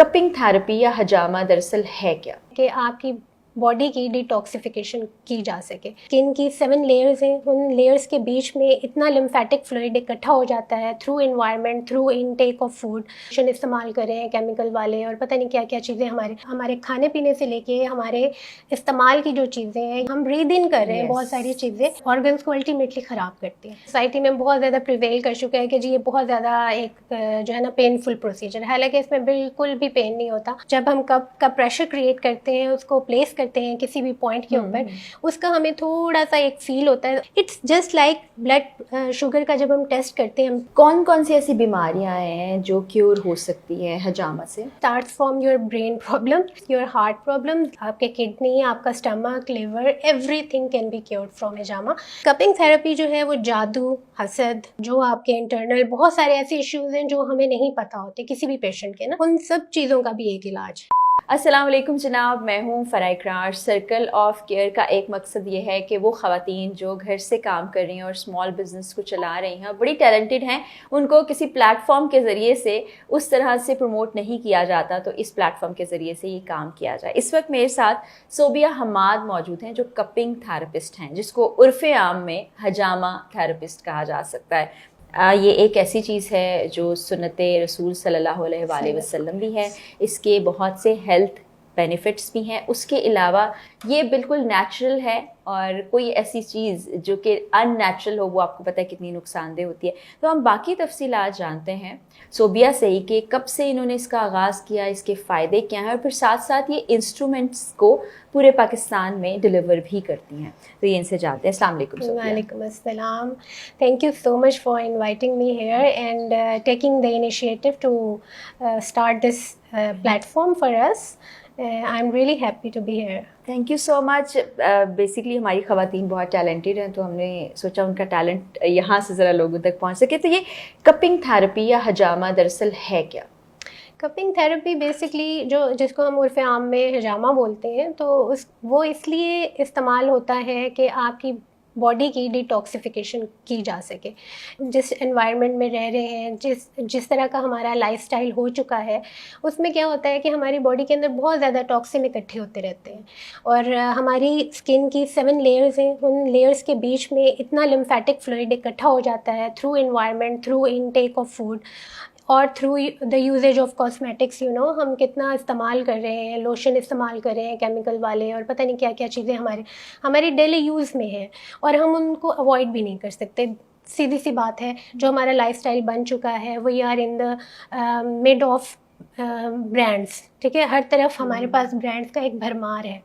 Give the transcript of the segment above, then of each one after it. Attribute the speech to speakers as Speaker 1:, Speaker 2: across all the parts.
Speaker 1: Cupping therapy या हजामा दरअसल है क्या?
Speaker 2: कि आपकी बॉडी की डिटॉक्सिफिकेशन की जा सके। स्किन की 7 लेयर्स हैं, उन लेयर्स के बीच में इतना लिम्फेटिक फ्लूइड इकट्ठा हो जाता है through environment, through intake of food इस्तेमाल कर रहे हैं केमिकल वाले और पता नहीं क्या क्या चीज़ें हमारे खाने पीने से लेके हमारे इस्तेमाल की जो चीज़ें हैं हम ब्रीद इन कर रहे हैं। बहुत सारी चीज़ें ऑर्गन्स को अल्टीमेटली ख़राब करती हैं। सोसाइटी में बहुत ज़्यादा प्रिवेल कर चुका है कि जी ये बहुत ज़्यादा एक जो है ना पेनफुल प्रोसीजर, हालांकि इसमें बिल्कुल भी पेन नहीं होता। जब हम कप का प्रेशर क्रिएट करते हैं, उसको प्लेस करते हैं किसी भी पॉइंट के ऊपर, उसका हमें थोड़ा सा एक फील होता है। It's just like blood sugar का जब हम टेस्ट करते हैं।
Speaker 1: कौन कौन सी ऐसी बीमारियां हैं जो क्योर हो सकती है हजामा से?
Speaker 2: Starts from your brain problem, your heart problem, आपके किडनी, आपका stomach, liver, everything can be cured from हजामा। कपिंग थेरेपी जो है वो जादू, हसद, जो आपके इंटरनल बहुत सारे ऐसे इश्यूज हैं जो हमें नहीं पता होते किसी भी पेशेंट के ना, उन सब चीज़ों का भी एक इलाज है।
Speaker 1: अस्सलाम वालेकुम जनाब, मैं हूँ फ़राह इकरार। सर्कल ऑफ केयर का एक मकसद ये है कि वो ख़वातीन जो घर से काम कर रही हैं और स्मॉल बिज़नेस को चला रही हैं, बड़ी टैलेंटेड हैं, उनको किसी प्लेटफॉर्म के ज़रिए से उस तरह से प्रमोट नहीं किया जाता, तो इस प्लेटफॉर्म के ज़रिए से ये काम किया जाए। इस वक्त मेरे साथ सोबिया हमाद मौजूद हैं जो कपिंग थेरेपिस्ट हैं, जिसको उर्फ़े आम में हजामा थेरेपिस्ट कहा जा सकता है। ये एक ऐसी चीज़ है जो सुन्नते रसूल सल्लल्लाहु अलैहि वसल्लम भी है। इसके बहुत से हेल्थ बेनिफिट्स भी हैं। उसके अलावा ये बिल्कुल नेचुरल है और कोई ऐसी चीज़ जो कि अननेचुरल हो वो आपको पता है कितनी नुकसानदेह होती है। तो हम बाकी तफसीलात जानते हैं सोबिया से ही कि कब से इन्होंने इसका आगाज़ किया, इसके फ़ायदे क्या हैं और फिर साथ साथ ये इंस्ट्रूमेंट्स को पूरे पाकिस्तान में डिलीवर भी करती हैं। तो ये इनसे जानते हैं। अस्सलाम वालेकुम सोबिया।
Speaker 2: वालेकुम अस्सलाम। Thank you so much for inviting me here and taking the initiative to start this platform for us. I am really happy to be here.
Speaker 1: Thank you so much. Basically हमारी ख़वातीन बहुत टैलेंटेड हैं, तो हमने सोचा उनका talent यहाँ से ज़रा लोगों तक पहुँच सके। तो ये कपिंग थेरेपी या हजामा दरअसल है क्या?
Speaker 2: कपिंग थेरेपी बेसिकली जिसको हम उर्फ़े आम में हजामा बोलते हैं, तो वो इसलिए इस्तेमाल होता है कि आपकी बॉडी की डिटॉक्सिफिकेशन की जा सके। जिस एनवायरनमेंट में रह रहे हैं, जिस तरह का हमारा लाइफस्टाइल हो चुका है, उसमें क्या होता है कि हमारी बॉडी के अंदर बहुत ज़्यादा टॉक्सिन इकट्ठे होते रहते हैं और हमारी स्किन की 7 लेयर्स हैं, उन लेयर्स के बीच में इतना लिम्फेटिक फ्लूइड इकट्ठा हो जाता है through environment, through intake of food और through the usages of cosmetics. हम कितना इस्तेमाल कर रहे हैं, लोशन इस्तेमाल कर रहे हैं केमिकल वाले और पता नहीं क्या क्या चीज़ें हमारे डेली यूज़ में हैं और हम उनको अवॉइड भी नहीं कर सकते। सीधी सी बात है, जो हमारा लाइफस्टाइल बन चुका है, we are in the mid of brands, ठीक है। हर तरफ हमारे पास ब्रांड्स का एक भरमार है,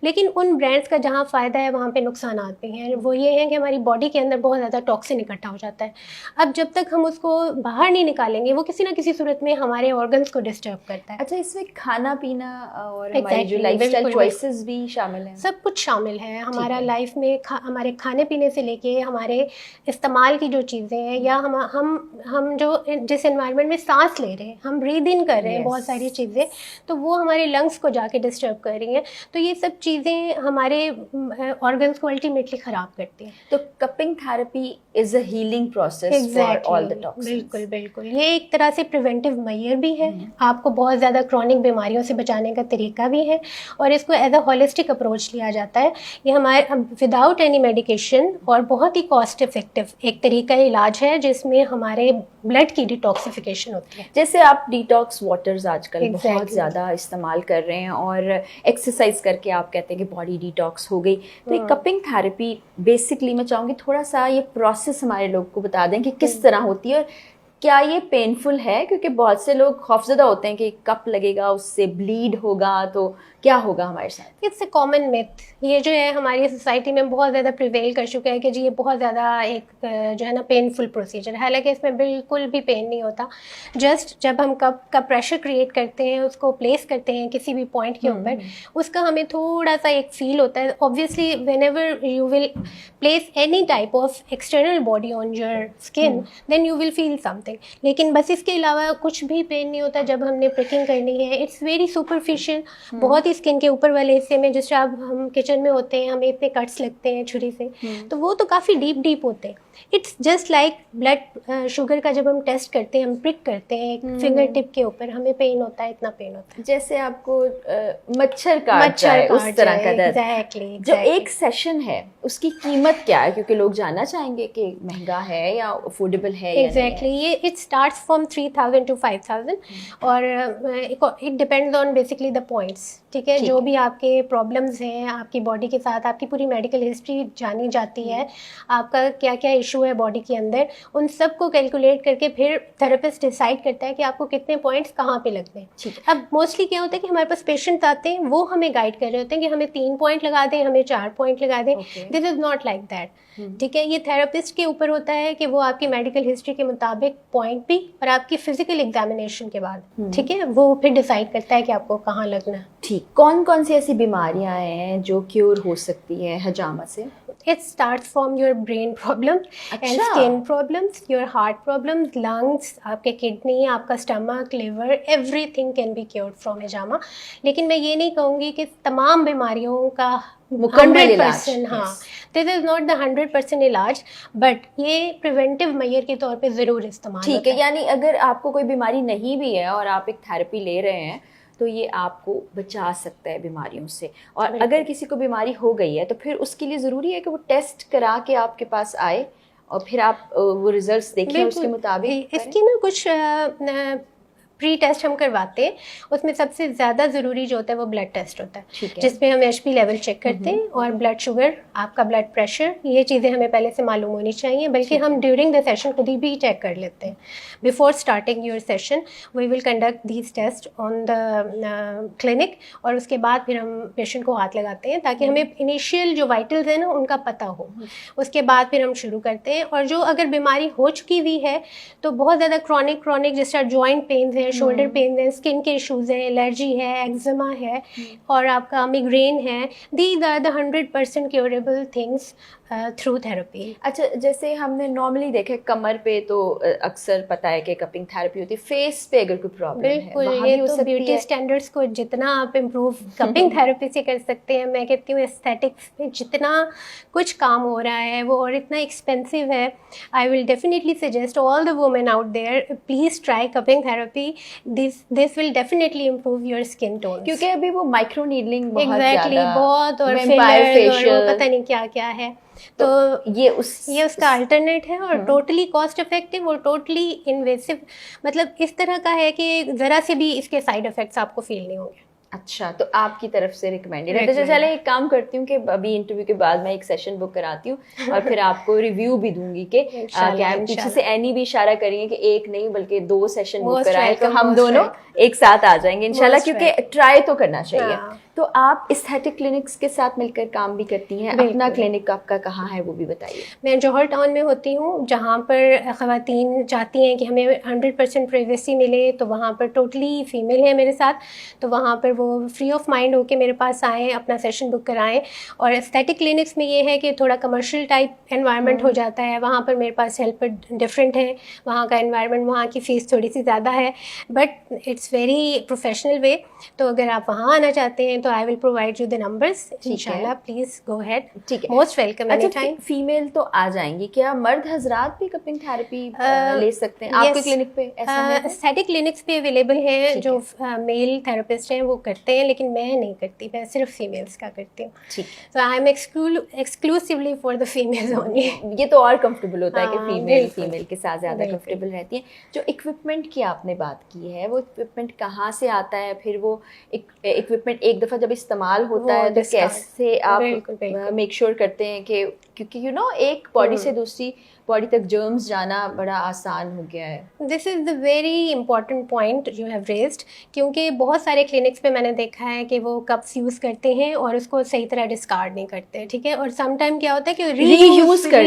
Speaker 2: लेकिन उन ब्रांड्स का जहाँ फ़ायदा है वहाँ पे नुकसानात भी हैं। वो ये हैं कि हमारी बॉडी के अंदर बहुत ज़्यादा टॉक्सिन इकट्ठा हो जाता है। अब जब तक हम उसको बाहर नहीं निकालेंगे, वो किसी ना किसी सूरत में हमारे ऑर्गन्स को डिस्टर्ब करता है।
Speaker 1: अच्छा, इसमें खाना पीना और हमारी जो लाइफस्टाइल चॉइसेस भी शामिल हैं?
Speaker 2: सब कुछ शामिल है हमारा लाइफ में। हमारे खाने पीने से लेके हमारे इस्तेमाल की जो चीज़ें हैं, या हम जो जिस एनवायरनमेंट में सांस ले रहे हैं, हम ब्रीद इन कर रहे हैं बहुत सारी चीज़ें, तो वो हमारे लंग्स को जाके डिस्टर्ब कर रही हैं। तो ये सब चीज़ें हमारे ऑर्गन्स को अल्टीमेटली ख़राब करती हैं।
Speaker 1: तो cupping therapy is a healing process for all the toxins.
Speaker 2: बिल्कुल बिल्कुल, ये एक तरह से प्रिवेंटिव मेजर भी है। आपको बहुत ज़्यादा क्रॉनिक बीमारियों से बचाने का तरीका भी है और इसको एज अ होलिस्टिक अप्रोच लिया जाता है। ये हमारे विदाउट एनी मेडिकेशन और बहुत ही कॉस्ट इफेक्टिव एक तरीका इलाज है जिसमें हमारे ब्लड की डिटॉक्सिफिकेशन होती है।
Speaker 1: जैसे आप डिटॉक्स वाटर्स आजकल बहुत ज़्यादा इस्तेमाल कर रहे हैं और एक्सरसाइज करके आप कहते हैं कि बॉडी डिटॉक्स हो गई, तो ये कपिंग थेरेपी बेसिकली मैं चाहूँगी थोड़ा सा ये प्रोसेस हमारे लोग को बता दें कि किस तरह होती है और क्या ये पेनफुल है, क्योंकि बहुत से लोग खौफजदा होते हैं कि कप लगेगा, उससे ब्लीड होगा, तो क्या होगा हमारे साथ?
Speaker 2: It's a common myth. ये जो है हमारी सोसाइटी में बहुत ज़्यादा प्रिवेल कर चुका है कि जी ये बहुत ज़्यादा एक जो है ना पेनफुल प्रोसीजर, हालांकि इसमें बिल्कुल भी पेन नहीं होता। जस्ट जब हम कप का प्रेशर क्रिएट करते हैं, उसको प्लेस करते हैं किसी भी पॉइंट के ऊपर, उसका हमें थोड़ा सा एक फील होता है। Obviously whenever you will place any type of external body on your skin, then you will feel something. Something, लेकिन बस इसके अलावा कुछ भी पेन नहीं होता जब हमने प्रिकिंग करनी है। इट्स वेरी सुपरफिशियल, बहुत ही स्किन के ऊपर वाले हिस्से में, जिस तरह हम किचन में होते हैं हमें इतने कट्स लगते हैं छुरी से, तो वो तो काफ़ी डीप होते हैं। It's just like blood sugar का जब हम टेस्ट करते हैं, हम प्रिक करते हैं एक फिंगर टिप के ऊपर, हमें पेन होता है, इतना पेन होता है
Speaker 1: जैसे आपको मच्छर काट जाए उस तरह का दर्द।
Speaker 2: एग्जैक्टली।
Speaker 1: जो एक सेशन है उसकी कीमत क्या है, क्योंकि लोग जानना चाहेंगे कि महंगा है या अफोर्डेबल है या
Speaker 2: एग्जैक्टली। ये इट स्टार्ट्स फ्रॉम 3000 to 5000 और it depends on basically the points, ठीक है। जो भी आपके प्रॉब्लम्स हैं आपकी बॉडी के साथ, आपकी पूरी मेडिकल हिस्ट्री जानी जाती है, आपका क्या क्या इशू है बॉडी के अंदर, उन सब को कैलकुलेट करके फिर थेरेपिस्ट डिसाइड करता है कि आपको कितने पॉइंट्स कहाँ पे लगते हैं। अब मोस्टली क्या होता है कि हमारे पास पेशेंट आते हैं, वो हमें गाइड कर रहे होते हैं कि हमें 3 पॉइंट लगा दें, हमें 4 पॉइंट लगा दें। This is not like that, ठीक है। ये थेरेपिस्ट के ऊपर होता है कि वो आपकी मेडिकल हिस्ट्री के मुताबिक पॉइंट भी और आपकी फिजिकल एग्जामिनेशन के बाद, ठीक है, वो फिर डिसाइड करता है कि आपको कहाँ लगना है।
Speaker 1: ठीक, कौन कौन सी ऐसी बीमारियां हैं जो क्योर हो सकती है हजामा से?
Speaker 2: It starts from your brain problems and skin problems, your heart problems, lungs, आपके किडनी, आपका stomach, liver, everything can be cured from hijama। लेकिन मैं ये नहीं कहूँगी कि तमाम बीमारियों का
Speaker 1: मुकम्मल इलाज,
Speaker 2: हाँ, दिस इज नॉट द 100% इलाज, बट ये प्रिवेंटिव मेजर के तौर पे ज़रूर इस्तेमाल
Speaker 1: ठीक है। यानी अगर आपको कोई बीमारी नहीं भी है और आप एक थेरेपी ले रहे हैं तो ये आपको बचा सकता है बीमारियों से। और अगर किसी को बीमारी हो गई है तो फिर उसके लिए ज़रूरी है कि वो टेस्ट करा के आपके पास आए और फिर आप वो रिजल्ट्स देखें उसके मुताबिक।
Speaker 2: इसकी ना कुछ प्री टेस्ट हम करवाते हैं, उसमें सबसे ज़्यादा ज़रूरी जो होता है वो ब्लड टेस्ट होता है, जिसमें हम HP लेवल चेक करते हैं और ब्लड शुगर, आपका ब्लड प्रेशर, ये चीज़ें हमें पहले से मालूम होनी चाहिए। बल्कि हम ड्यूरिंग द सेशन खुद ही भी चेक कर लेते हैं। Before starting your session we will conduct these test on the clinic, और उसके बाद फिर हम पेशेंट को हाथ लगाते हैं ताकि हमें इनिशियल जो वाइटल्स हैं ना उनका पता हो। उसके बाद फिर हम शुरू करते हैं। और जो अगर बीमारी हो चुकी हुई है तो बहुत ज़्यादा क्रॉनिक जिस तरह जॉइंट पेन है, शोल्डर पेन है, स्किन के इश्यूज हैं, एलर्जी है, एक्जिमा है और आपका मिग्रेन है, these are the 100% curable things through therapy.
Speaker 1: अच्छा, जैसे हमने नॉर्मली देखे कमर पे तो अक्सर पता है कि कपिंग थेरेपी होती है, फेस पे अगर कोई प्रॉब्लम है
Speaker 2: बिल्कुल, ये तो ब्यूटी स्टैंडर्ड्स को जितना आप इम्प्रूव कपिंग थेरेपी से कर सकते हैं, मैं कहती हूँ एस्थेटिक्स में जितना कुछ काम हो रहा है वो और इतना एक्सपेंसिव है, I will definitely suggest all the women out there, please try cupping therapy. This will definitely improve your skin tone,
Speaker 1: क्योंकि अभी वो माइक्रो नीडलिंग
Speaker 2: बहुत और फिलर और पता नहीं क्या क्या है, तो ये उसका अल्टरनेट है और टोटली कॉस्ट इफेक्टिव और टोटली इन्वेसिव, मतलब इस तरह का है कि ज़रा से भी इसके साइड इफ़ेक्ट्स आपको फील नहीं होंगे।
Speaker 1: अच्छा, तो आपकी तरफ से रिकमेंडेड है। तो चले एक काम करती हूँ कि अभी इंटरव्यू के बाद मैं एक सेशन बुक कराती हूँ और फिर आपको रिव्यू भी दूंगी कि आप पीछे से एनी भी इशारा करेंगे कि एक नहीं बल्कि 2 सेशन बुक कराएं तो हम दोनों एक साथ आ जाएंगे इंशाल्लाह, क्योंकि ट्राई तो करना चाहिए। तो आप एस्थेटिक क्लिनिक्स के साथ मिलकर काम भी करती हैं, अपना क्लिनिक आपका कहाँ है वो भी बताइए।
Speaker 2: मैं जौहर टाउन में होती हूँ, जहाँ पर ख़वातीन चाहती हैं कि हमें 100% प्राइवेसी मिले, तो वहाँ पर टोटली फीमेल है मेरे साथ, तो वहाँ पर वो फ्री ऑफ माइंड होके मेरे पास आएँ, अपना सेशन बुक कराएं। और एस्थेटिक क्लिनिक्स में ये है कि थोड़ा कमर्शियल टाइप एनवायरनमेंट हो जाता है, वहाँ पर मेरे पास हेल्पर डिफरेंट है, वहाँ का एनवायरनमेंट, वहाँ की फ़ीस थोड़ी सी ज़्यादा है, but it's very professional way. तो अगर आप वहाँ आना चाहते हैं तो I will provide you the numbers, इंशाल्लाह, प्लीज गो अहेड, ठीक है, most welcome any time.
Speaker 1: Female तो आ जाएंगी, क्या मर्द हजरात भी कपिंग थेरेपी ले सकते हैं आपके क्लिनिक पे? ऐसा है, एस्थेटिक
Speaker 2: क्लिनिक्स पे अवेलेबल हैं, जो मेल थेरेपिस्ट हैं वो करते हैं, लेकिन मैं नहीं करती, मैं सिर्फ फीमेल्स का करती हूँ। ठीक है, तो I am exclusively for the females only.
Speaker 1: ये तो और कंफर्टेबल होता है कि फीमेल के साथ ज़्यादा कंफर्टेबल रहती है। जो इक्विपमेंट की आपने बात की है, वो इक्विपमेंट कहाँ से आता है? फिर वो इक्विपमेंट एक दफ़ा जब इस्तेमाल होता है तो कैसे आप मेक श्योर करते हैं कि, क्योंकि एक बॉडी से दूसरी बॉडी तक जर्म्स जाना बड़ा आसान हो गया है।
Speaker 2: This is the very important point you have raised, क्योंकि बहुत सारे क्लिनिक्स पे मैंने देखा है कि वो कप्स यूज़ करते हैं और उसको सही तरह डिस्कार्ड नहीं करते, ठीक है, और सम टाइम क्या होता है कि रीयूज़ कर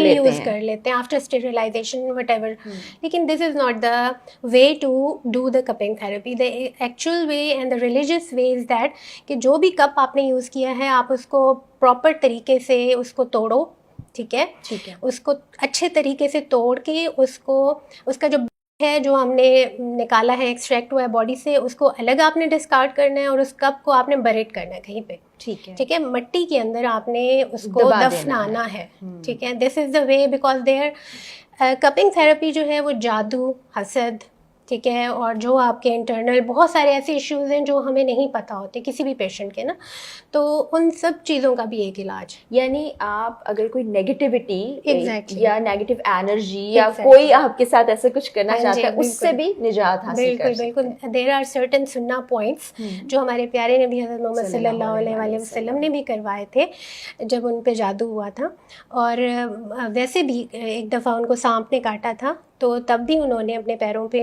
Speaker 2: लेते हैं आफ्टर स्टेरिलाइजेशन व्हाटएवर। लेकिन this is not the way to do the cupping therapy. The actual way and the religious way is that कि जो भी कप आपने यूज़ किया है आप उसको प्रॉपर तरीके से उसको तोड़ो, ठीक है, उसको अच्छे तरीके से तोड़ के उसका जो है जो हमने निकाला है, एक्सट्रैक्ट हुआ है बॉडी से, उसको अलग आपने डिस्कार्ड करना है और उस कप को आपने बरेट करना है कहीं पे। ठीक है, मिट्टी के अंदर आपने उसको दफनाना है। ठीक है, this is the way, because their cupping therapy जो है वो जादू, हसद, ठीक है, और जो आपके इंटरनल बहुत सारे ऐसे इश्यूज हैं जो हमें नहीं पता होते किसी भी पेशेंट के ना, तो उन सब चीज़ों का भी एक इलाज।
Speaker 1: यानी आप अगर कोई नेगेटिविटी या नेगेटिव एनर्जी या
Speaker 2: Exactly.
Speaker 1: कोई आपके साथ ऐसा कुछ करना चाहता है, उससे भी निजात हासिल कर सकते हैं।
Speaker 2: बिल्कुल, देयर आर सर्टेन सुन्ना पॉइंट्स जो हमारे प्यारे नबी हज़रत मोहम्मद सल्लल्लाहु अलैहि वसल्लम ने भी करवाए थे जब उन पे जादू हुआ था। और वैसे भी एक दफ़ा उनको सांप ने काटा था, तो तब भी उन्होंने अपने पैरों पे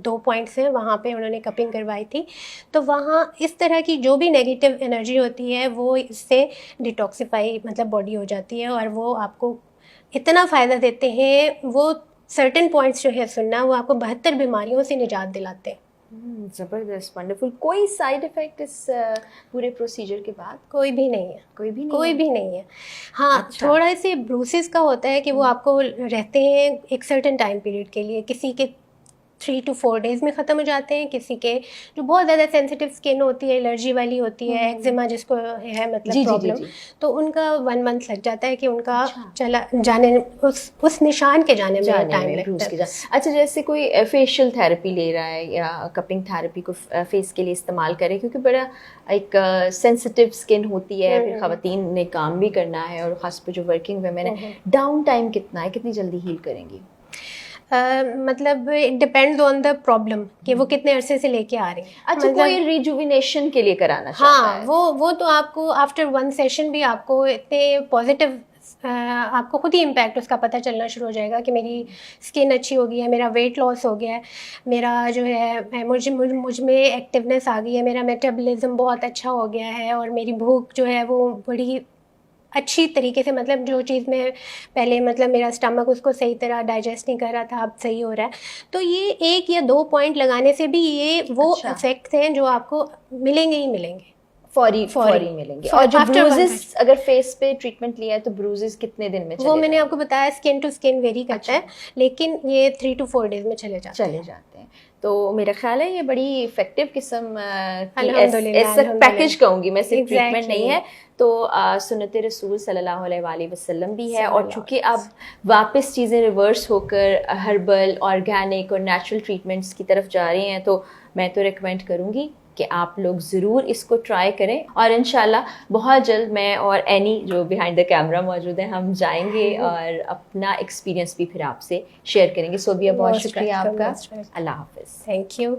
Speaker 2: 2 पॉइंट्स हैं वहाँ पे उन्होंने कपिंग करवाई थी। तो वहाँ इस तरह की जो भी नेगेटिव एनर्जी होती है वो इससे डिटॉक्सिफाई मतलब बॉडी हो जाती है, और वो आपको इतना फ़ायदा देते हैं। वो सर्टेन पॉइंट्स जो है सुनना, वो आपको 72 बीमारियों से निजात दिलाते हैं।
Speaker 1: ज़बरदस्त, वंडरफुल। कोई साइड इफ़ेक्ट इस पूरे प्रोसीजर के बाद?
Speaker 2: कोई भी नहीं है,
Speaker 1: कोई भी नहीं है।
Speaker 2: हाँ,
Speaker 1: अच्छा।
Speaker 2: थोड़ा से ब्रूसेस का होता है कि वो आपको रहते हैं एक सर्टेन टाइम पीरियड के लिए, किसी के 3 to 4 डेज़ में ख़त्म हो जाते हैं, किसी के जो बहुत ज़्यादा सेंसिटिव स्किन होती है, एलर्जी वाली होती है, एक्जिमा जिसको है मतलब प्रॉब्लम, तो उनका 1 मंथ लग जाता है कि उनका चला जाने उस निशान के जाने में टाइम लगता है।
Speaker 1: अच्छा, जैसे कोई फेशियल थेरेपी ले रहा है या कपिंग थेरेपी को फेस के लिए इस्तेमाल करे, क्योंकि बड़ा एक सेंसिटिव स्किन होती है, फिर ख़वातीन ने काम भी करना है और ख़ासकर जो वर्किंग वुमेन है, डाउन टाइम कितना है, कितनी जल्दी हील करेंगी?
Speaker 2: मतलब it depends on the problem कि वो कितने अरसे से लेके आ रही है।
Speaker 1: अच्छा, मतलब, कोई रिजुविनेशन के लिए कराना चाहता है?
Speaker 2: वो तो आपको आफ्टर 1 सेशन भी आपको इतने पॉजिटिव आपको खुद ही इम्पैक्ट उसका पता चलना शुरू हो जाएगा कि मेरी स्किन अच्छी हो गई है, मेरा वेट लॉस हो गया है, मेरा जो है मुझ में एक्टिवनेस आ गई है, मेरा मेटाबॉलिज्म बहुत अच्छा हो गया है, और मेरी भूख जो है वो बड़ी अच्छी तरीके से, मतलब जो चीज़ में पहले मतलब मेरा स्टमक उसको सही तरह डाइजेस्ट नहीं कर रहा था, अब सही हो रहा है। तो ये 1 या 2 पॉइंट लगाने से भी ये वो इफेक्ट्स हैं जो आपको मिलेंगे ही मिलेंगे, फौरी
Speaker 1: मिलेंगे। और जो ब्रूजेस, अगर फेस पे ट्रीटमेंट लिया है तो ब्रूजेस कितने दिन में चले?
Speaker 2: वो मैंने आपको बताया स्किन टू स्किन वेरी करता है, लेकिन ये 3 to 4 डेज में चले जाते हैं।
Speaker 1: तो मेरा ख्याल है ये बड़ी इफेक्टिव किस्म की पैकेज कहूँगी मैं, सिर्फ ट्रीटमेंट नहीं है, तो सुन्नत रसूल सल्लल्लाहु अलैहि वसल्लम भी है। और चूँकि अब वापस चीज़ें रिवर्स होकर हर्बल, ऑर्गेनिक और नेचुरल ट्रीटमेंट्स की तरफ जा रही हैं, तो मैं तो रिकमेंड करूँगी कि आप लोग ज़रूर इसको ट्राई करें। और इंशाल्लाह बहुत जल्द मैं और एनी जो बिहाइंड द कैमरा मौजूद है, हम जाएंगे और अपना एक्सपीरियंस भी फिर आपसे शेयर करेंगे। सोबिया, बहुत शुक्रिया आपका। अल्लाह हाफ़िज़।
Speaker 2: Thank you.